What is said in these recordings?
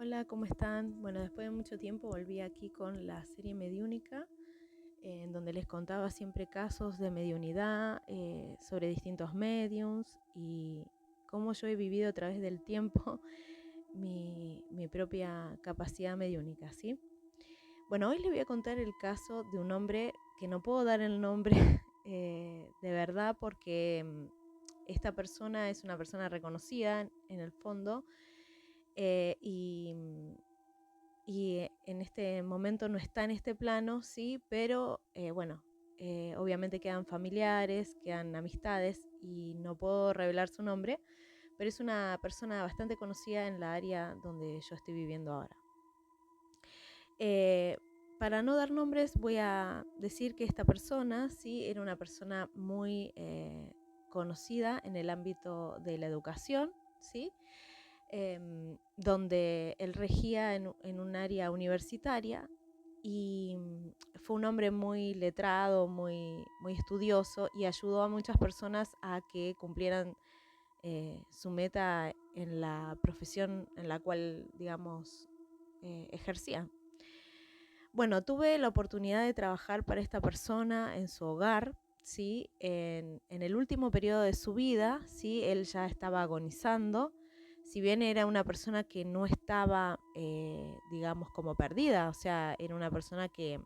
Hola, ¿cómo están? Bueno, después de mucho tiempo volví aquí con la serie Mediúnica, en donde les contaba siempre casos de mediunidad sobre distintos mediums y cómo yo he vivido a través del tiempo mi propia capacidad mediúnica, ¿sí? Bueno, hoy les voy a contar el caso de un hombre que no puedo dar el nombre de verdad porque esta persona es una persona reconocida en el fondo eh, y, y en este momento no está en este plano, sí, pero bueno, obviamente quedan familiares, quedan amistades y no puedo revelar su nombre, pero es una persona bastante conocida en la área donde yo estoy viviendo ahora. Eh, para no dar nombres, voy a decir que esta persona, sí, era una persona muy conocida en el ámbito de la educación, sí, donde él regía en un área universitaria y fue un hombre muy letrado, muy estudioso y ayudó a muchas personas a que cumplieran su meta en la profesión en la cual, digamos, ejercía. Bueno, tuve la oportunidad de trabajar para esta persona en su hogar, ¿sí? En el último periodo de su vida, ¿sí? Él ya estaba agonizando. Si bien era una persona que no estaba, digamos, como perdida, o sea, era una persona que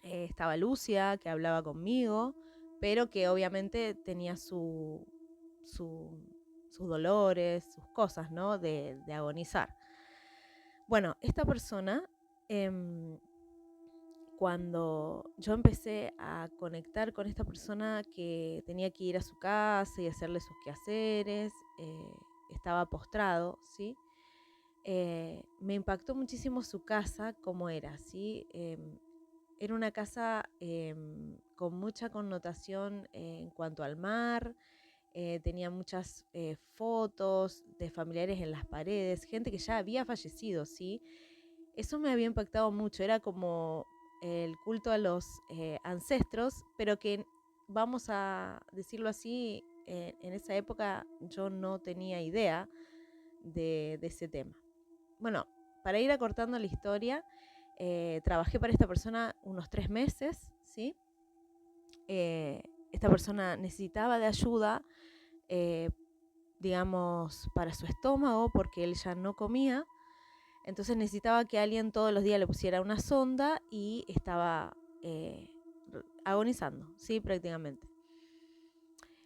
estaba lúcida, que hablaba conmigo, pero que obviamente tenía sus dolores, sus cosas, ¿no? De agonizar. Bueno, esta persona... cuando yo empecé a conectar con esta persona que tenía que ir a su casa y hacerle sus quehaceres, estaba postrado, ¿sí? Me impactó muchísimo su casa como era, ¿sí? Era una casa con mucha connotación en cuanto al mar, tenía muchas fotos de familiares en las paredes, gente que ya había fallecido, ¿sí? Eso me había impactado mucho, era como el culto a los ancestros, pero que, vamos a decirlo así, en esa época yo no tenía idea de ese tema. Bueno, para ir acortando la historia, trabajé para esta persona unos 3 meses, ¿sí? Esta persona necesitaba de ayuda, eh, digamos, para su estómago, porque él ya no comía. Entonces necesitaba que alguien todos los días le pusiera una sonda y estaba agonizando, ¿sí? Prácticamente.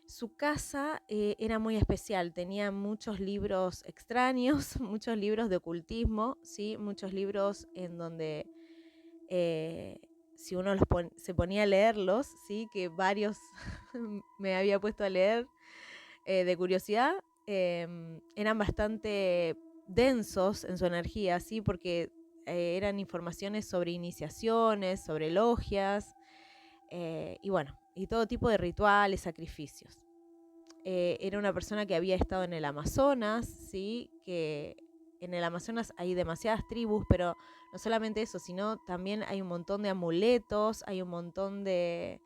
Su casa era muy especial, tenía muchos libros extraños, muchos libros de ocultismo, ¿sí? Muchos libros en donde eh, si uno se ponía a leerlos, ¿sí? Que varios me había puesto a leer de curiosidad, eran bastante densos en su energía, ¿sí? Porque eran informaciones sobre iniciaciones, sobre logias, y bueno, y todo tipo de rituales, sacrificios. Era una persona que había estado en el Amazonas, ¿sí? Que en el Amazonas hay demasiadas tribus, pero no solamente eso, sino también hay un montón de amuletos, hay un montón de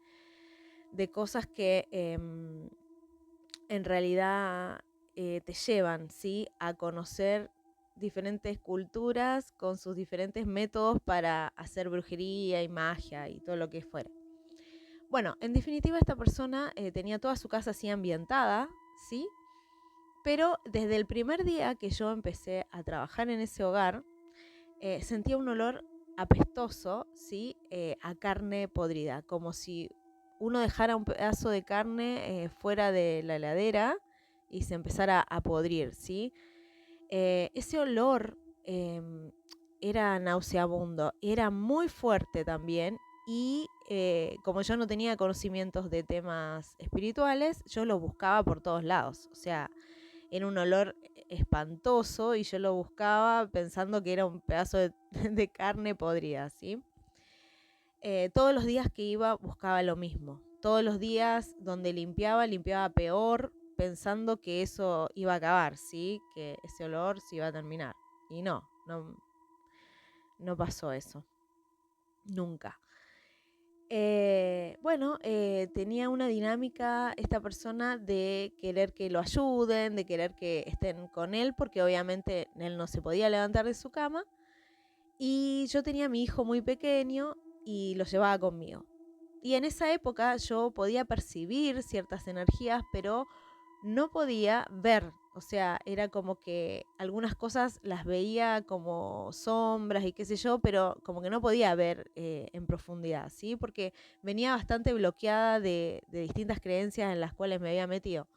cosas que en realidad te llevan, ¿sí? A conocer diferentes culturas con sus diferentes métodos para hacer brujería y magia y todo lo que fuera. Bueno, en definitiva esta persona tenía toda su casa así ambientada, ¿sí? Pero desde el primer día que yo empecé a trabajar en ese hogar, sentía un olor apestoso, ¿sí? A carne podrida, como si uno dejara un pedazo de carne fuera de la heladera y se empezara a podrir, ¿sí? Ese olor era nauseabundo, era muy fuerte también y como yo no tenía conocimientos de temas espirituales, yo lo buscaba por todos lados, o sea, era un olor espantoso y yo lo buscaba pensando que era un pedazo de carne podrida, ¿sí? Todos los días que iba buscaba lo mismo. Todos los días donde limpiaba peor, pensando que eso iba a acabar, ¿sí? Que ese olor se iba a terminar. Y no pasó eso. Nunca. Tenía una dinámica esta persona de querer que lo ayuden, de querer que estén con él, porque obviamente él no se podía levantar de su cama. Y yo tenía a mi hijo muy pequeño y lo llevaba conmigo. Y en esa época yo podía percibir ciertas energías, pero no podía ver. O sea, era como que algunas cosas las veía como sombras y qué sé yo, pero como que no podía ver en profundidad, ¿sí? Porque venía bastante bloqueada de distintas creencias en las cuales me había metido.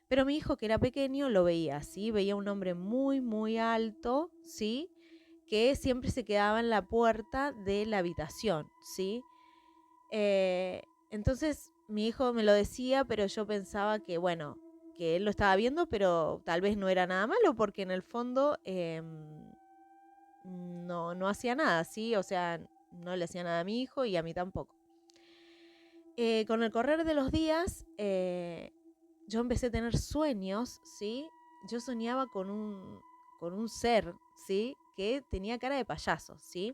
Pero mi hijo, que era pequeño, lo veía, ¿sí? Veía un hombre muy, muy alto, ¿sí? Que siempre se quedaba en la puerta de la habitación, ¿sí? Eh, entonces mi hijo me lo decía, pero yo pensaba que, bueno, que él lo estaba viendo, pero tal vez no era nada malo, porque en el fondo no hacía nada, ¿sí? O sea, no le hacía nada a mi hijo y a mí tampoco. Con el correr de los días, yo empecé a tener sueños, ¿sí? Yo soñaba con un ser, ¿sí? Que tenía cara de payaso, ¿sí?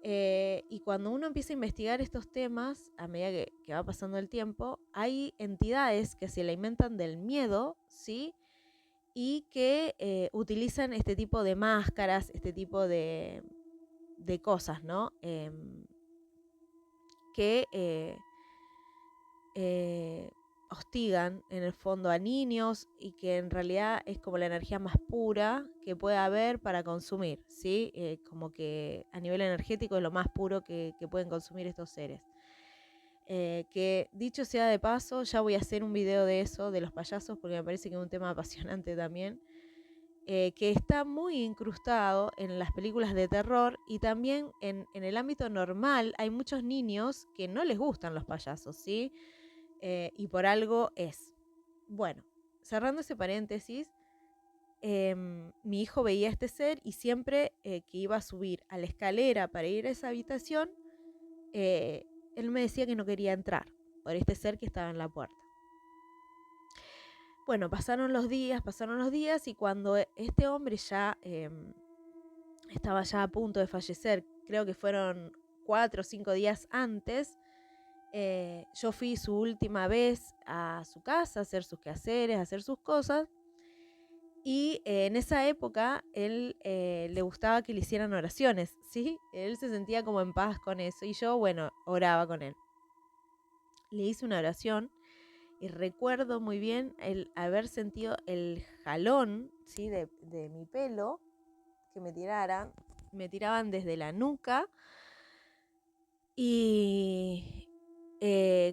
Y cuando uno empieza a investigar estos temas, a medida que va pasando el tiempo, hay entidades que se alimentan del miedo, ¿sí? Y que utilizan este tipo de máscaras, este tipo de cosas, ¿no? Que hostigan en el fondo a niños y que en realidad es como la energía más pura que puede haber para consumir, ¿sí? Como que a nivel energético es lo más puro que pueden consumir estos seres. Que dicho sea de paso, ya voy a hacer un video de eso, de los payasos, porque me parece que es un tema apasionante también, que está muy incrustado en las películas de terror y también en el ámbito normal hay muchos niños que no les gustan los payasos, ¿sí? Y por algo es. Bueno, cerrando ese paréntesis, mi hijo veía a este ser y siempre que iba a subir a la escalera para ir a esa habitación, él me decía que no quería entrar por este ser que estaba en la puerta. Bueno, pasaron los días y cuando este hombre ya estaba ya a punto de fallecer, creo que fueron 4 o 5 días antes, yo fui su última vez a su casa a hacer sus quehaceres, a hacer sus cosas. Y en esa época él le gustaba que le hicieran oraciones, ¿sí? Él se sentía como en paz con eso y yo, bueno, oraba con él. Le hice una oración y recuerdo muy bien el haber sentido el jalón, ¿sí? de mi pelo que me tiraban desde la nuca y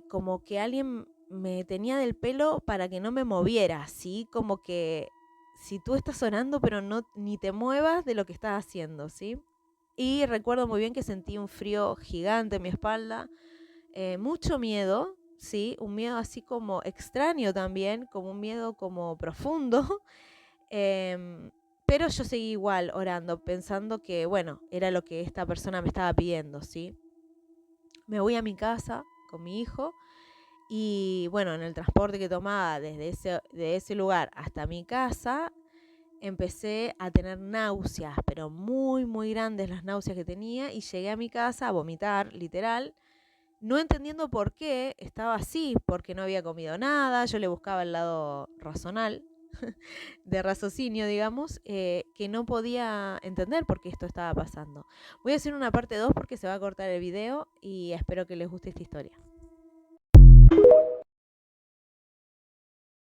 como que alguien me tenía del pelo para que no me moviera, ¿sí? Como que si tú estás orando pero no ni te muevas de lo que estás haciendo, ¿sí? Y recuerdo muy bien que sentí un frío gigante en mi espalda, mucho miedo, ¿sí? Un miedo así como extraño también, como un miedo como profundo. Pero yo seguí igual orando, pensando que, bueno, era lo que esta persona me estaba pidiendo, ¿sí? Me voy a mi casa con mi hijo y, bueno, en el transporte que tomaba desde ese lugar hasta mi casa, empecé a tener náuseas, pero muy, muy grandes las náuseas que tenía y llegué a mi casa a vomitar, literal, no entendiendo por qué estaba así, porque no había comido nada, yo le buscaba el lado razonal, de raciocinio, digamos, que no podía entender por qué esto estaba pasando. Voy a hacer una parte 2 porque se va a cortar el video y espero que les guste esta historia.